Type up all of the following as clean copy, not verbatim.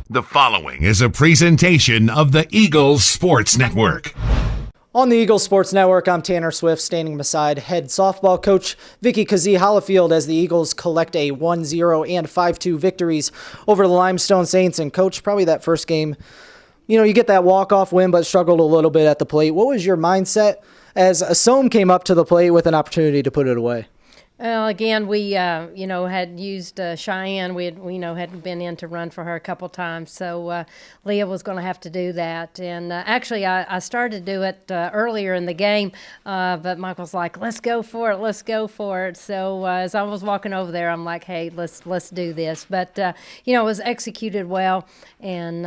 The following is a presentation of the Eagles Sports Network. On the Eagles Sports Network, I'm Tanner Swift, standing beside head softball coach Vickee Hollifield as the Eagles collect a 1-0 and 5-2 victories over the Limestone Saints. And coach, probably that first game, you get that walk-off win, but struggled a little bit at the plate. What was your mindset as Soam came up to the plate with an opportunity to put it away? Well, again, we, had used Cheyenne. We had been in to run for her a couple times, so Leah was going to have to do that. And actually, I started to do it earlier in the game, but Michael's like, "Let's go for it, let's go for it." So as I was walking over there, I'm like, "Hey, let's do this." But it was executed well, and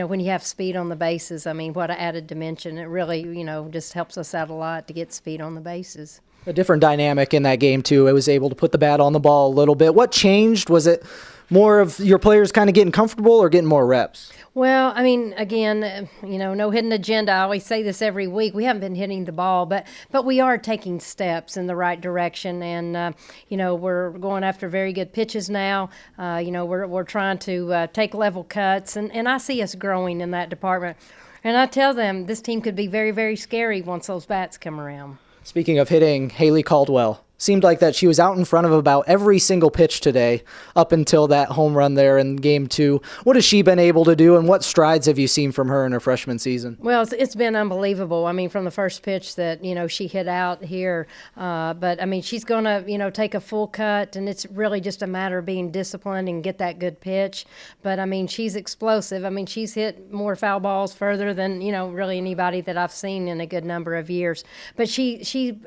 when you have speed on the bases, I mean, what an added dimension! It really, just helps us out a lot to get speed on the bases. A different dynamic in that game, too. It was able to put the bat on the ball a little bit. What changed? Was it more of your players kind of getting comfortable or getting more reps? Well, I mean, again, no hidden agenda. I always say this every week. We haven't been hitting the ball, but we are taking steps in the right direction, and we're going after very good pitches now. We're trying to take level cuts, and I see us growing in that department. And I tell them this team could be very, very scary once those bats come around. Speaking of hitting, Haley Caldwell. Seemed like that she was out in front of about every single pitch today up until that home run there in Game 2. What has she been able to do, and what strides have you seen from her in her freshman season? Well, it's been unbelievable. I mean, from the first pitch that, she hit out here. But, I mean, she's going to, take a full cut, and it's really just a matter of being disciplined and get that good pitch. But, I mean, she's explosive. I mean, she's hit more foul balls further than, really anybody that I've seen in a good number of years. But she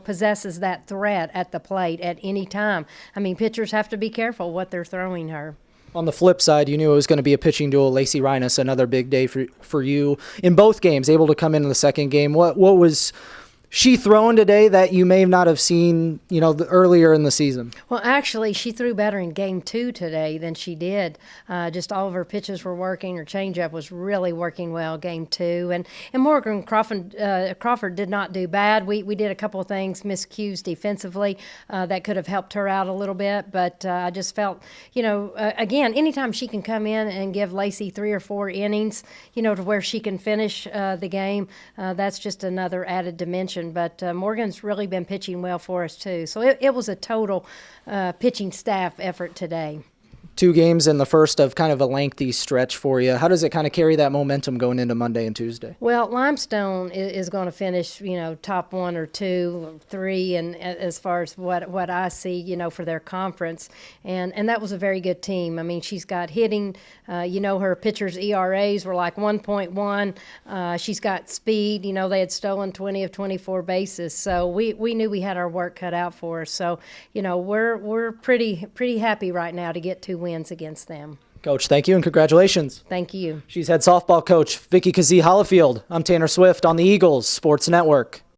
possesses that threat at the plate at any time. I mean, pitchers have to be careful what they're throwing her. On the flip side, you knew it was going to be a pitching duel. Lacey Reines, another big day for you in both games, able to come in the second game. What was she throwing today that you may not have seen, earlier in the season? Well, actually, she threw better in Game 2 today than she did. Just all of her pitches were working. Her changeup was really working well Game 2. And Morgan Crawford did not do bad. We did a couple of things, miscues defensively, that could have helped her out a little bit. But I just felt, again, anytime she can come in and give Lacey 3 or 4 innings, to where she can finish the game, that's just another added dimension. But Morgan's really been pitching well for us, too. So it was a total pitching staff effort today. 2 games in the first of kind of a lengthy stretch for you. How does it kind of carry that momentum going into Monday and Tuesday? Well, Limestone is going to finish, top 1 or 2, 3, and as far as what I see, for their conference. And that was a very good team. I mean, she's got hitting. Her pitchers' ERAs were like 1.1. She's got speed. They had stolen 20 of 24 bases. So we knew we had our work cut out for us. So, we're pretty happy right now to get 2 wins against them. Coach, thank you and congratulations. Thank you. She's head softball coach Vickee Hollifield. I'm Tanner Swift on the Eagles Sports Network.